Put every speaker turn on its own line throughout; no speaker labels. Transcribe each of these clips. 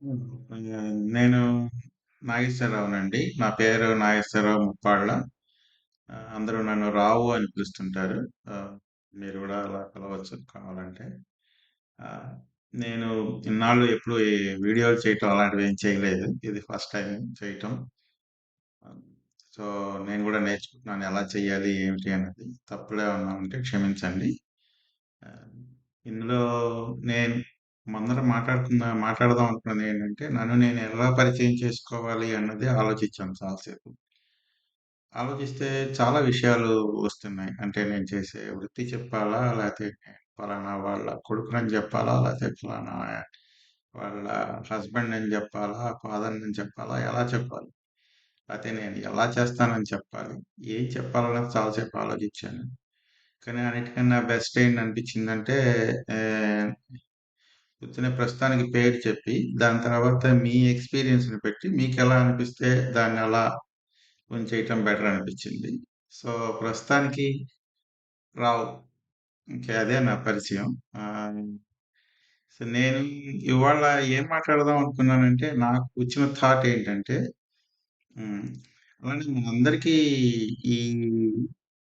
హ్మ్. నేను నాగేశ్వరరావునండి. నా పేరు నాగేశ్వరరావు ముప్పాళ్ళ. అందరూ నన్ను రావు అని పిలుస్తుంటారు. ఆహ్, మీరు గూడా అలా పిలవచ్చు కావాలంటే. ఆహ్, నేను ఇన్నాళ్ళు ఎప్పుడు ఈ వీడియోలు చేయటం అలాంటివేం చేయలేదు. ఇది ఫస్ట్ టైమ్ చేయటం. ఆహ్, సో, నేను గూడా నేర్చుకుంటున్నాను ఎలా చేయాలి, ఏమిటి అన్నది. తప్పులేమన్నా ఉంటే క్షమించండి. ఆహ్, ఇందులో నేను ముందర మాట్లాడదాం అనుకున్నదేంటంటే, నన్ను నేను ఎలా పరిచయం చేసుకోవాలి అన్నది ఆలోచించాను చాలా సేపు. ఆలోచిస్తే చాలా విషయాలు వస్తున్నాయి. అంటే నేను చేసే వృత్తి చెప్పాలా? లేతే నేను పలానా వాళ్ళ కొడుకునని చెప్పాలా? లేతే ఫలానా వాళ్ళ హస్బెండ్ అని చెప్పాలా? ఫాదర్‌నని చెప్పాలా? ఎలా చెప్పాలి? లేతే నేను ఎలా చేస్తానని చెప్పాలి? ఏం చెప్పాలన్నది చాలా సేపు ఆలోచించాను. కానీ అన్నిటికన్నా బెస్ట్ ఏంటనిపించిందంటే ఆహ్, ఉత్తినే ప్రస్తుతానికి పేరు చెప్పి, దాని తర్వాత మీ ఎక్స్‌పీరియన్స్‌ని పెట్టి మీకెలా అనిపిస్తే దాన్నలా కొంచెం చేయటం బెటర్ అనిపించింది. సో, ప్రస్తుతానికి రావు. ఇంక అదే నా పరిచయం. ఆహ్, సో, నేను ఇవాళ ఏం మాట్లాడదాం అనుకున్నానంటే, నాకు వచ్చిన థాట్ ఏంటంటే, హ్మ్. అలానే మనందరికీ ఈ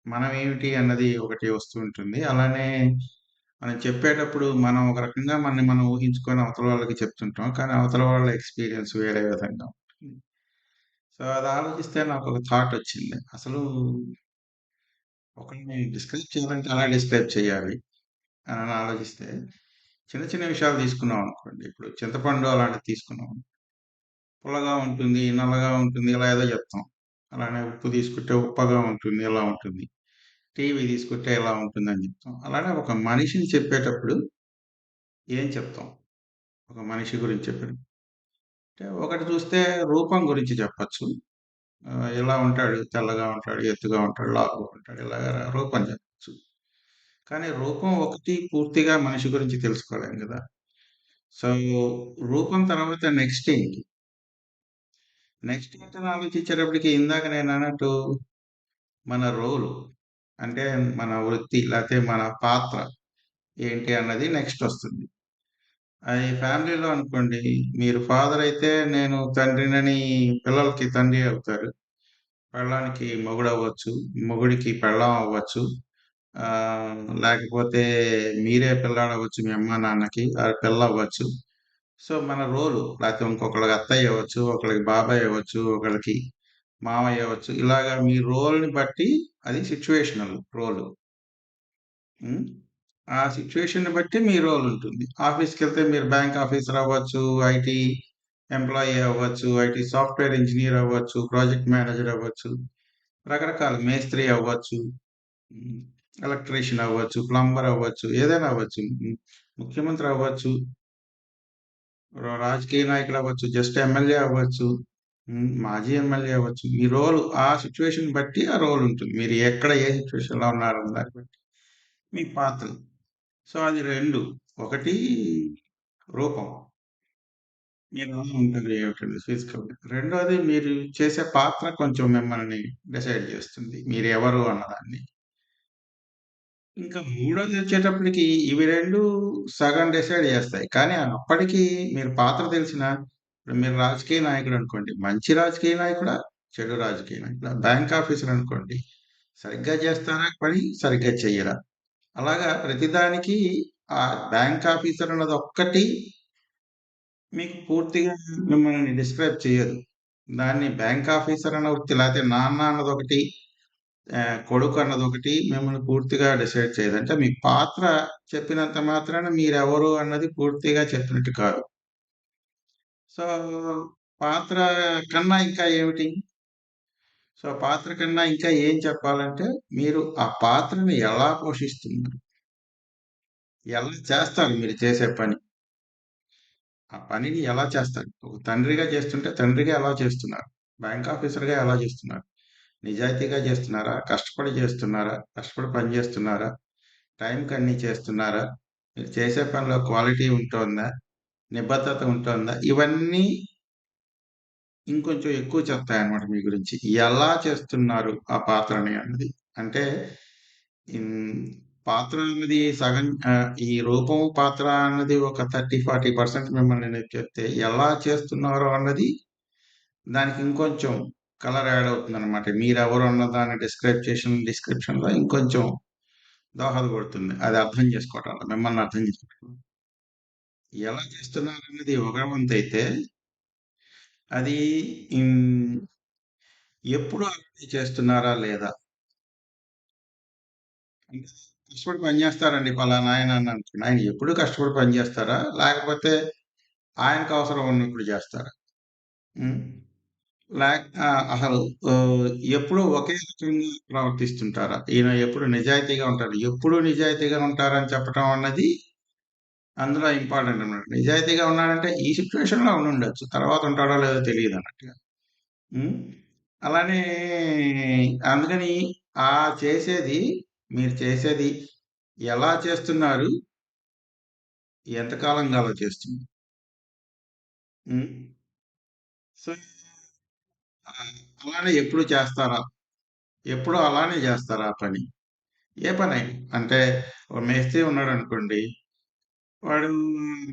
మనమేమిటి అన్నది ఒకటి వస్తూ ఉంటుంది. అలానే మనం చెప్పేటప్పుడు మనం ఒక రకంగా మనల్ని మనం ఊహించుకొని అవతల వాళ్ళకి చెప్తుంటాం. కానీ అవతల వాళ్ళ ఎక్స్‌పీరియన్స్ వేరే విధంగా ఉంటుంది. సో, అది ఆలోచిస్తే నాకొక థాట్ వచ్చింది. అసలు ఒకరిని డిస్క్రైబ్ చేయాలంటే ఎలా డిస్క్రైబ్ చేయాలి అని ఆలోచిస్తే, చిన్న చిన్న విషయాలు తీసుకున్నాం అనుకోండి. ఇప్పుడు చింతపండు అలాంటిది తీసుకున్నాం. పుల్లగా ఉంటుంది, నల్లగా ఉంటుంది ఇలా ఏదో చెప్తాం. అలానే ఉప్పు తీసుకుంటే ఉప్పగా ఉంటుంది, ఇలా ఉంటుంది. టీవీ తీసుకుంటే ఇలా ఉంటుందని చెప్తాం. అలానే ఒక మనిషిని చెప్పేటప్పుడు ఏం చెప్తాం? ఒక మనిషి గురించి చెప్పేటప్పుడు. అంటే ఒకటి చూస్తే రూపం గురించి చెప్పొచ్చు. ఇలా ఉంటాడు, తెల్లగా ఉంటాడు, ఎత్తుగా ఉంటాడు, లావుగా ఉంటాడు ఇలాగ రూపం చెప్పొచ్చు. కానీ రూపం ఒకటి పూర్తిగా మనిషి గురించి తెలుసుకోలేం గదా! సో, రూపం తర్వాత నెక్స్ట్ ఏంటి? నెక్స్ట్ ఏంటని ఆలోచించేటప్పటికి ఇందాక నేనన్నట్టు మన రోలు అంటే మన వృత్తి లేతే మన పాత్ర ఏంటి అన్నది నెక్స్ట్ వస్తుంది. అది ఫ్యామిలీలో అనుకోండి మీరు ఫాదర్ అయితే నేను తండ్రినని పిల్లలకి తండ్రి అవుతారు. పెళ్ళానికి మొగుడవ్వచ్చు. మొగుడికి పెళ్ళాం అవ్వచ్చు. లేకపోతే మీరే పిల్లాడవ్వచ్చు మీ అమ్మా, నాన్నకి. పిల్లవ్వచ్చు. సో, మన రోలు లేతే ఇంకొకళ్ళకి అత్తయ్య అవ్వచ్చు, ఒకళ్ళకి బాబాయ్ అవ్వచ్చు, ఒకళ్ళకి మామయ్య అవ్వచ్చు. ఇలాగా మీ రోల్‌ని బట్టి అది సిట్యుయేషనల్ రోలు. హ్మ్. ఆ సిట్యుయేషన్‌ని బట్టి మీ రోల్ ఉంటుంది. ఆఫీస్‌కెళ్తే మీరు బ్యాంక్ ఆఫీసర్ అవ్వచ్చు, ఐటీ ఎంప్లాయీ అవ్వచ్చు, ఐటీ సాఫ్ట్‌వేర్ ఇంజినీర్ అవ్వచ్చు, ప్రాజెక్ట్ మేనేజర్ అవ్వచ్చు, రకరకాల మేస్త్రి అవ్వచ్చు, హ్మ్. ఎలక్ట్రీషియన్ అవ్వచ్చు, ప్లంబర్ అవ్వచ్చు, ఏదైనా అవ్వచ్చు. ముఖ్యమంత్రి అవ్వచ్చు, రాజకీయ నాయకుడు అవ్వచ్చు, జస్ట్ ఎమ్మెల్యే అవ్వచ్చు, మాజీ ఎమ్మెల్యే అవ్వచ్చు. మీ రోల్ ఆ సిట్యుయేషన్ బట్టి ఆ రోల్ ఉంటుంది. మీరు ఎక్కడ ఏ సిట్యుయేషన్‌లో ఉన్నారన్న దాన్ని బట్టి మీ పాత్ర. సో, అది 2 ఒకటి రూపం. మీరెలా ఉంటారు ఏమిటనేది ఫిజికల్‌గా. రెండోది మీరు చేసే పాత్ర కొంచెం మిమ్మల్ని డిసైడ్ చేస్తుంది. మీరెవరు అన్నదాన్ని. ఇంకా మూడోదొచ్చేటప్పటికి ఇవి 2 సగం డిసైడ్ చేస్తాయి. కానీ అప్పటికి మీరు పాత్ర తెలిసినా ఇప్పుడు మీరు రాజకీయ నాయకుడనుకోండి. మంచి రాజకీయ నాయకుడా? చెడు రాజకీయ నాయకుడా? బ్యాంక్ ఆఫీసర్ అనుకోండి. సరిగ్గా చేస్తారా పని? సరిగ్గా చెయ్యరా? అలాగా ప్రతిదానికి ఆ బ్యాంక్ ఆఫీసర్ అన్నదొక్కటి మీకు పూర్తిగా మిమ్మల్ని డిస్క్రైబ్ చేయదు. దాన్ని బ్యాంక్ ఆఫీసర్ అన్న వృత్తి లేతే నాన్న అన్నదొకటి, కొడుకు అన్నదొకటి మిమ్మల్ని పూర్తిగా డిసైడ్ చేయదు. అంటే మీ పాత్ర చెప్పినంత మాత్రాన మీరెవరు అన్నది పూర్తిగా చెప్పినట్టు కాదు. సో, పాత్ర కన్నా ఇంకా ఏమిటి? సో, పాత్ర కన్నా ఇంకా ఏం చెప్పాలంటే మీరు ఆ పాత్రని ఎలా పోషిస్తున్నారు? ఎలా చేస్తారు మీరు చేసే పని? ఆ పనిని ఎలా చేస్తారు? ఒక తండ్రిగా చేస్తుంటే తండ్రిగా ఎలా చేస్తున్నారు? బ్యాంక్ ఆఫీసర్‌గా ఎలా చేస్తున్నారు? నిజాయితీగా చేస్తున్నారా? కష్టపడి చేస్తున్నారా? కష్టపడి పని చేస్తున్నారా? టైంకి అన్నీ చేస్తున్నారా? మీరు చేసే పనిలో క్వాలిటీ ఉంటోందా? నిబద్ధత ఉంటోందా? ఇవన్నీ ఇంకొంచెం ఎక్కువ చెప్తాయన్నమాట మీ గురించి. ఎలా చేస్తున్నారు ఆ పాత్రని అన్నది. అంటే హ్మ్. పాత్ర అన్నది సగం ఈ రూపం, పాత్ర అన్నది ఒక 30, 40% మిమ్మల్ని నేను చెప్తే, ఎలా చేస్తున్నారో అన్నది దానికి ఇంకొంచెం కలర్ యాడ్ అవుతుందన్నమాట. మీరెవరు అన్న దాన్ని డిస్క్రిప్షన్‌లో ఇంకొంచెం దోహదపడుతుంది. అది అర్థం చేసుకోవటంలో, మిమ్మల్ని అర్థం చేసుకోవటంలో. ఎలా చేస్తున్నారన్నది ఒక వంతైతే, అది హ్మ్, ఎప్పుడు అలానే చేస్తున్నారా లేదా? అంటే కష్టపడి పని చేస్తారండి పలానా ఆయన అని అనుకోండి. ఆయన ఎప్పుడూ కష్టపడి పని చేస్తారా? లేకపోతే ఆయనకు అవసరం ఉన్నప్పుడు చేస్తారా? హ్మ్. అసలు ఆహ్, ఎప్పుడూ ఒకే రకంగా ప్రవర్తిస్తుంటారా? ఈయన ఎప్పుడు నిజాయితీగా ఉంటారు. ఎప్పుడూ నిజాయితీగా ఉంటారని చెప్పటం అన్నది అందులో ఇంపార్టెంట్ అన్నమాట. నిజాయితీగా ఉన్నాడంటే ఈ సిట్యుయేషన్‌లో ఉండుండొచ్చు. తర్వాత ఉంటాడో లేదో తెలీదన్నట్టుగా. హ్మ్. అలానే అందుకని ఆ చేసేది మీరు చేసేది ఎలా చేస్తున్నారు? ఎంత కాలంగా అలా చేస్తున్నారు? హ్మ్. సో, అలానే ఎప్పుడు చేస్తారా? ఎప్పుడూ అలానే చేస్తారా ఆ పని? ఏ పనైనా. అంటే ఓ మేస్త్రి ఉన్నాడనుకోండి. వాడు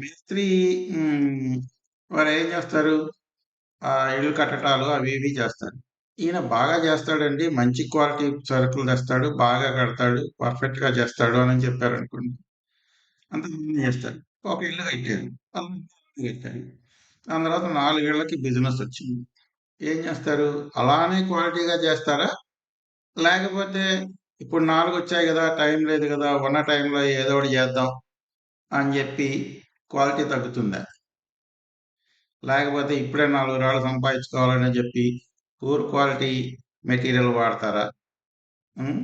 మేస్త్రి హ్మ్. వారేం చేస్తారు? ఇల్లు కట్టటాలు అవి ఇవి చేస్తారు. ఈయన బాగా చేస్తాడండి. మంచి క్వాలిటీ సరుకులు తెస్తాడు. బాగా కడతాడు. పర్ఫెక్ట్‌గా చేస్తాడు అని చెప్పారనుకోండి. అంతా బాగానే చేస్తారు. ఒక ఇల్లు కట్టారు. ఇల్లు కట్టారు. దాని తర్వాత 4 ఏళ్లకి బిజినెస్ వచ్చింది. ఏం చేస్తారు? అలానే క్వాలిటీగా చేస్తారా? లేకపోతే ఇప్పుడు 4 వచ్చాయి గదా! టైం లేదు గదా! ఉన్న టైంలో ఏదో ఒకటి చేద్దాం అని జెప్పి క్వాలిటీ తగ్గుతుందా? లేకపోతే ఇప్పుడే 4 రాళ్ళు సంపాదించుకోవాలని జెప్పి పూర్ క్వాలిటీ మెటీరియల్ వాడతారా? హ్మ్.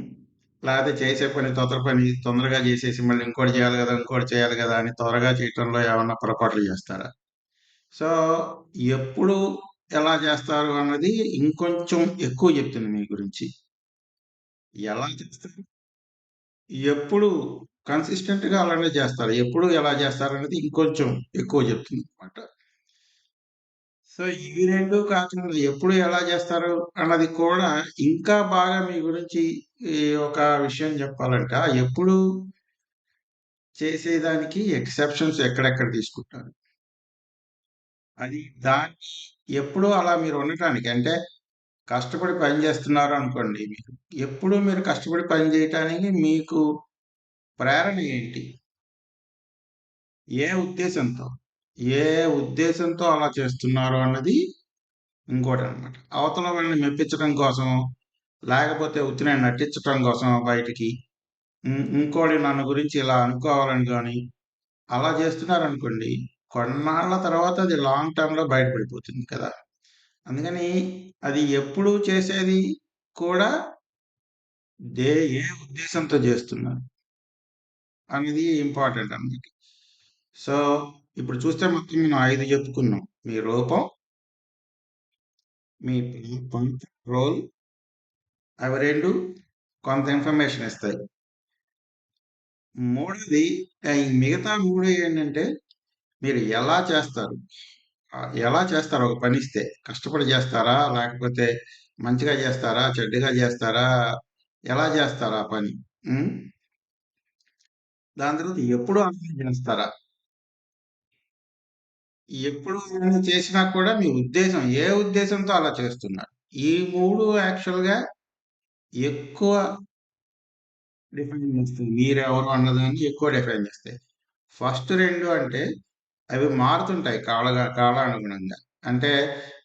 లేతే చేసే పని పని తొందరగా జేసేసి మళ్ళీ ఇంకోటి జేయాలి గదా! ఇంకోటి చేయాలి గదా! అని త్వరగా చేయటంలో ఏమన్నా పొరపాట్లు జేస్తారా? సో, ఎప్పుడు ఎలా చేస్తారు అన్నది ఇంకొంచెం ఎక్కువ జెప్తుంది మీ గురించి. ఎలా చేస్తారు? ఎప్పుడు కన్సిస్టెంట్‌గా అలానే చేస్తారు. ఎప్పుడు ఎలా చేస్తారనేది ఇంకొంచెం ఎక్కువ చెప్తుందనమాట. సో, ఇవి 2 కాకుండా ఎప్పుడు ఎలా చేస్తారు అన్నది కూడా ఇంకా బాగా మీ గురించి ఈ ఒక విషయం చెప్పాలంటే, ఆ ఎప్పుడు చేసేదానికి ఎక్సెప్షన్స్ ఎక్కడెక్కడ తీసుకుంటారు. అది దాన్ని ఎప్పుడూ అలా మీరు ఉండటానికి అంటే కష్టపడి పని చేస్తున్నారు అనుకోండి మీరు. ఎప్పుడు మీరు కష్టపడి పని చేయటానికి మీకు ప్రేరణ ఏంటి? ఏ ఉద్దేశంతో? ఏ ఉద్దేశంతో అలా చేస్తున్నారు అన్నది ఇంకోటనమాట. అవతల వాళ్ళని మెప్పించడం కోసమో, లేకపోతే ఉత్తినే నటించటం కోసమో బయటికి, ఇంకోడు నన్ను గురించి ఇలా అనుకోవాలని గాని, అలా చేస్తున్నారనుకోండి, కొన్నాళ్ళ తర్వాత అది లాంగ్ టర్మ్‌లో బయటపడిపోతుంది కదా! అందుకని అది ఎప్పుడు చేసేది కూడా దే ఏ ఉద్దేశంతో జేస్తున్నారు అనేది ఇంపార్టెంట్ అన్నమాట. సో, ఇప్పుడు చూస్తే మొత్తం మనం 5 చెప్పుకున్నాం. మీ రూపం, మీ పంత్ రోల్ అవి 2 కొంత ఇన్ఫర్మేషన్ ఇస్తాయి. మూడోది ఈ మిగతా 3 ఏంటంటే మీరు ఎలా చేస్తారు? ఎలా చేస్తారు ఒక పనిస్తే? కష్టపడి జేస్తారా? లేకపోతే మంచిగా జేస్తారా? చెడ్డగా జేస్తారా? ఎలా జేస్తారు ఆ పని? హ్మ్. దాని తర్వాత ఎప్పుడు అలానే జేస్తారా? ఎప్పుడు అలానే చేసినా కూడా మీ ఉద్దేశం ఏ ఉద్దేశంతో అలా చేస్తున్నారు? ఈ 3 యాక్చువల్‌గా ఎక్కువ డిఫైన్ చేస్తాయి. మీరెవరు అన్నదాన్ని ఎక్కువ డిఫైన్ చేస్తాయి. ఫస్ట్ 2 అంటే అవి మారుతుంటాయి కాలానుగుణంగా. అంటే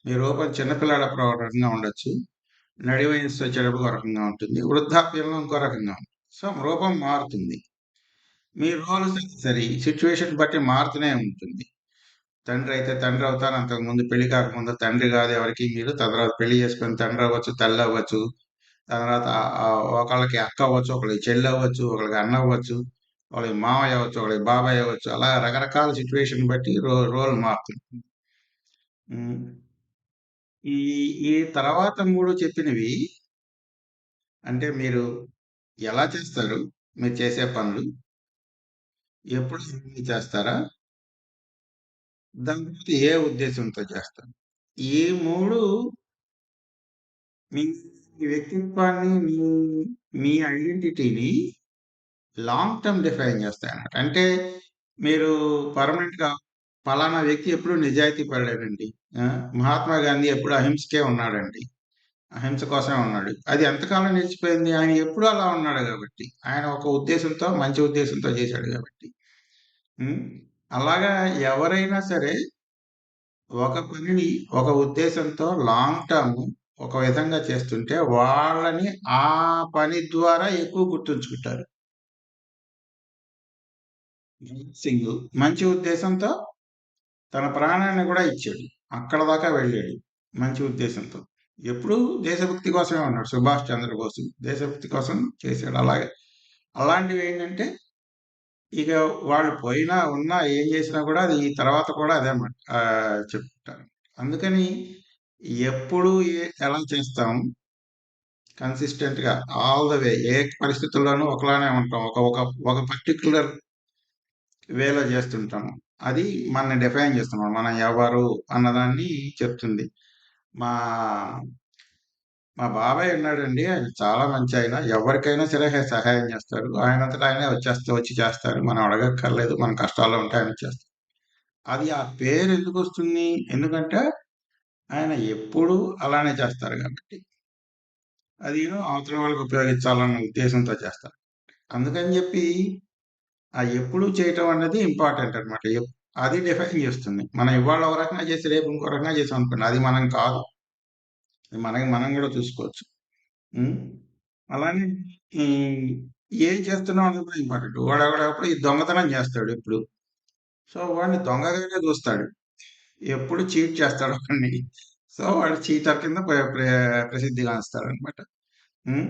మీ రూపం చిన్న పిల్లాడప్పుడు ఒక రకంగా ఉండొచ్చు. నడి వయస్సు వచ్చేటప్పుడు ఒక రకంగా ఉంటుంది. వృద్ధాప్యంలో ఇంకో రకంగా ఉంటుంది. సో, రూపం మారుతుంది. మీ రోల్ సరి సిట్యుయేషన్ బట్టి మారుతూనే ఉంటుంది. తండ్రయితే తండ్రవుతారు. అంతకుముందు పెళ్లి కాకముందు తండ్రి గాదు ఎవరికీ మీరు. తర్వాత పెళ్లి చేసుకొని తండ్రవ్వచ్చు, తల్లవ్వచ్చు. తర్వాత ఒకళ్ళకి అక్క అవ్వచ్చు, ఒకళ్ళకి చెల్లవ్వచ్చు, ఒకళ్ళకి అన్నవ్వచ్చు, ఒకళ్ళకి మామయ్య అవ్వచ్చు, ఒకళ్ళకి బాబాయ్ అవ్వచ్చు. అలా రకరకాల సిట్యుయేషన్ బట్టి రోల్ మారుతుంది. హ్మ్. ఈ ఈ తర్వాత 3 చెప్పినవి అంటే మీరు ఎలా చేస్తారు? మీరు చేసే పనులు? ఎప్పుడు ఎన్ని చేస్తారా? దాని తర్వాత ఏ ఉద్దేశంతో చేస్తారు? ఈ 3 మీ వ్యక్తిత్వాన్ని, మీ ఐడెంటిటీని లాంగ్ టర్మ్ డిఫైన్ చేస్తాయన్నమాట. అంటే మీరు పర్మనెంట్‌గా పలానా వ్యక్తి ఎప్పుడు నిజాయితీ పరుడేనండి. ఆ! మహాత్మా గాంధీ ఎప్పుడు అహింసకే ఉన్నాడండి. అహింస కోసమే ఉన్నాడు. అది ఎంతకాలం నిలిచిపోయింది? ఆయన ఎప్పుడూ అలా ఉన్నాడు గాబట్టి. ఆయన ఒక ఉద్దేశంతో, మంచి ఉద్దేశంతో చేశాడు గాబట్టి. హ్మ్. అలాగా ఎవరైనా సరే ఒక పనిని ఒక ఉద్దేశంతో లాంగ్ టర్మ్ ఒక విధంగా చేస్తుంటే వాళ్ళని ఆ పని ద్వారా ఎక్కువ గుర్తుంచుకుంటారు. భగత్ సింగ్ మంచి ఉద్దేశంతో తన ప్రాణాన్ని గూడా ఇచ్చాడు. అక్కడ దాకా వెళ్ళాడు. మంచి ఉద్దేశంతో. ఎప్పుడూ దేశభక్తి కోసమే ఉన్నాడు. సుభాష్ చంద్రబోసు దేశభక్తి కోసం చేశాడు. అలాగే అలాంటివేంటంటే ఇక వాళ్ళు పోయినా, ఉన్నా, ఏం చేసినా కూడా అది తర్వాత కూడా అదే మాట చెప్తారు. అందుకని ఎప్పుడు ఎలా చేస్తాం కన్సిస్టెంట్‌గా ఆల్ ద వే ఏ పరిస్థితుల్లోనూ ఒకలానే ఉంటాం. ఒక ఒక ఒక పర్టిక్యులర్ వేలో చేస్తుంటాము. అది మనల్ని డిఫైన్ చేస్తున్నాం. మనం ఎవరు అన్నదాన్ని చెప్తుంది. మా మా బాబాయ్ ఉన్నాడండి. ఆయన చాలా మంచాయన. ఎవరికైనా సరే సహాయం చేస్తారు. ఆయనంతట ఆయనే వచ్చి చేస్తారు. మనం అడగక్కర్లేదు. మన కష్టాల్లో ఉంటే ఆయన వచ్చేస్తారు. అది ఆ పేరు ఎందుకొస్తుంది? ఎందుకంటే ఆయన ఎప్పుడూ అలానే చేస్తారు కాబట్టి. అదీను అవతల వాళ్ళకి ఉపయోగించాలన్న ఉద్దేశంతో చేస్తారు. అందుకని చెప్పి ఆ ఎప్పుడూ చేయటం అన్నది ఇంపార్టెంట్ అన్నమాట. అది డిఫైన్ చేస్తుంది. మనం ఇవాళ ఒక రకంగా చేసి రేపు ఇంకో రకంగా చేసామనుకోండి అది మనం కాదు. మనకి మనం కూడా చూసుకోవచ్చు. హ్మ్. అలానే ఈ ఏం చేస్తున్నాం అనేది కూడా ఇంపార్టెంట్. వాడెవడో ఈ దొంగతనం చేస్తాడు ఎప్పుడు. సో, వాడిని దొంగగానే చూస్తాడు. ఎప్పుడు చీట్ చేస్తాడు ఒకడిని. సో, వాడు చీటర్ కింద ప్రసిద్ధిగాంస్తాడనమాట. హ్మ్.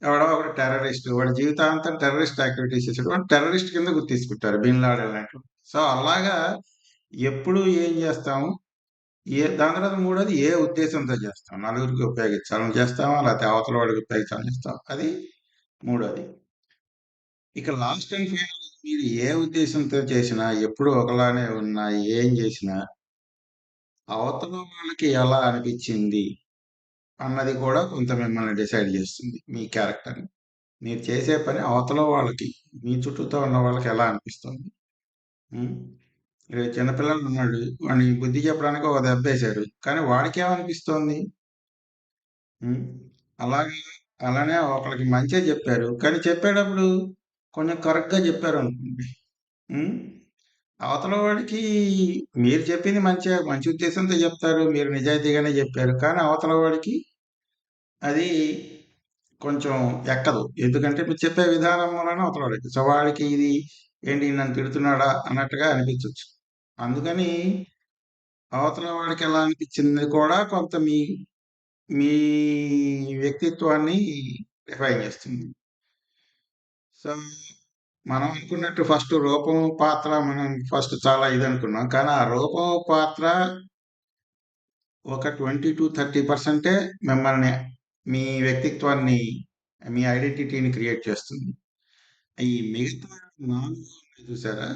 ఎవడో ఒకడు టెర్రరిస్ట్. వాడి జీవితాంతం టెర్రరిస్ట్ యాక్టివిటీస్ చేసాడు. వాడిని టెర్రరిస్ట్ కింద తీసుకుంటారు. బిన్ లాడెన్ లాంటి సో, అలాగా ఎప్పుడు ఏం చేస్తాము? దాని తర్వాత మూడోది ఏ ఉద్దేశంతో చేస్తాం? నలుగురికి ఉపయోగించాలని చేస్తామా? లేకపోతే అవతల వాడికి ఉపయోగించాలని చేస్తామా? అది మూడోది. ఇక లాస్ట్ అండ్ ఫైనల్ మీరు ఏ ఉద్దేశంతో చేసినా, ఎప్పుడు ఒకలానే ఉన్నా, ఏం చేసినా, అవతల వాళ్ళకి ఎలా అనిపించింది అన్నది కూడా కొంత మిమ్మల్ని డిసైడ్ చేస్తుంది. మీ క్యారెక్టర్‌ని. మీరు చేసే పని అవతల వాళ్ళకి, మీ చుట్టూతో ఉన్న వాళ్ళకి ఎలా అనిపిస్తుంది. హ్మ్. చిన్న పిల్లాడు ఉన్నాడు. వాడిని బుద్ధి చెప్పడానికి ఒక దెబ్బేశారు. కానీ వాడికేమనిపిస్తోంది? హ్మ్. అలాగే అలానే ఒకళ్ళకి మంచే చెప్పారు. కానీ చెప్పేటప్పుడు కొంచెం కరెక్ట్‌గా చెప్పారనుకోండి. హ్మ్. అవతల వాడికి మీరు చెప్పింది మంచి ఉద్దేశంతో చెప్తారు. మీరు నిజాయితీగానే చెప్పారు. కానీ అవతల వాడికి అది కొంచెం ఎక్కదు. ఎందుకంటే మీరు చెప్పే విధానం వలన అవతల వాడికి. సో, వాడికి ఇది ఏంటి నన్ను తిడుతున్నాడా అన్నట్టుగా అనిపించొచ్చు. అందుకని అవతల వాడికి ఎలా అనిపించింది కూడా కొంత మీ వ్యక్తిత్వాన్ని డిఫైన్ చేస్తుంది. సో, మనం అనుకున్నట్టు ఫస్ట్ రూపం, పాత్ర మనం ఫస్ట్ చాలా ఇదనుకున్నాం. కానీ ఆ రూపం, పాత్ర ఒక 20-30% మిమ్మల్ని మీ వ్యక్తిత్వాన్ని, మీ ఐడెంటిటీని క్రియేట్ చేస్తుంది. ఈ మిగతా 4 ఉన్నాయి చూసారా?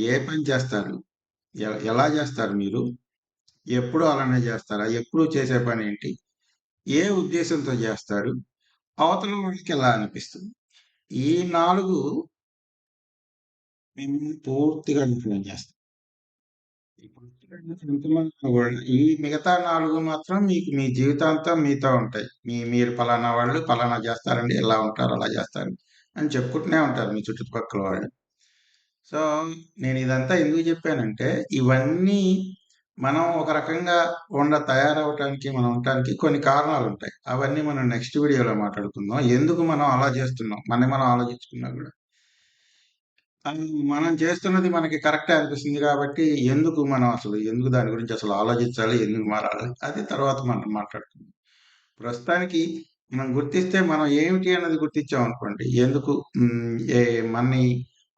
ఏ పని చేస్తారు? ఎలా చేస్తారు మీరు? ఎప్పుడు అలానే చేస్తారా? ఎప్పుడు చేసే పనేంటి? ఏ ఉద్దేశంతో చేస్తారు? అవతల వాళ్ళకి ఎలా అనిపిస్తుంది? ఈ 4 మిమ్మల్ని పూర్తిగా ఇన్‌ఫ్లూయెన్స్ చేస్తాయి. ఇప్పుడు ఎంతమంది కూడా ఈ మిగతా 4 మాత్రం మీకు మీ జీవితాంతం మీతో ఉంటాయి. మీరు పలానా వాళ్ళు పలానా చేస్తారండి. ఇలా ఉంటారు, అలా చేస్తారు అని చెప్పుకుంటూనే ఉంటారు మీ చుట్టుపక్కల వాళ్ళు. సో, నేను ఇదంతా ఎందుకు చెప్పానంటే, ఇవన్నీ మనం ఒక రకంగా తయారవ్వటానికి, మనం ఉండటానికి కొన్ని కారణాలుంటాయి. అవన్నీ మనం నెక్స్ట్ వీడియోలో మాట్లాడుకుందాం. ఎందుకు మనం అలా చేస్తున్నాం? మనని మనం ఆలోచించుకున్నా గూడా. మనం చేస్తున్నది మనకి కరెక్టే అనిపిస్తుంది కాబట్టి, ఎందుకు దాని గురించి అసలు ఆలోచించాలి? ఎందుకు మారాలి? అది తర్వాత మనం మాట్లాడుకుందాం. ప్రస్తుతానికి మనం గుర్తిస్తే మనం ఏమిటి అన్నది గుర్తించామనుకోండి. ఎందుకు మనని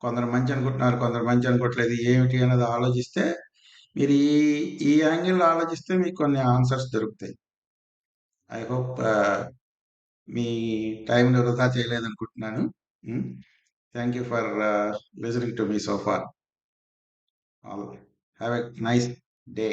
కొందరు మంచి అనుకుంటున్నారు, కొందరు మంచి అనుకోవట్లేదు. ఏమిటి అన్నది ఆలోచిస్తే మీరు ఈ యాంగిల్‌లో ఆలోచిస్తే మీకు కొన్ని ఆన్సర్స్ దొరుకుతాయి. ఐ హోప్ మీ టైమ్‌ని వృధా చేయలేదనుకుంటున్నాను. Hmm. Thank you for listening to me so far. All have a nice day.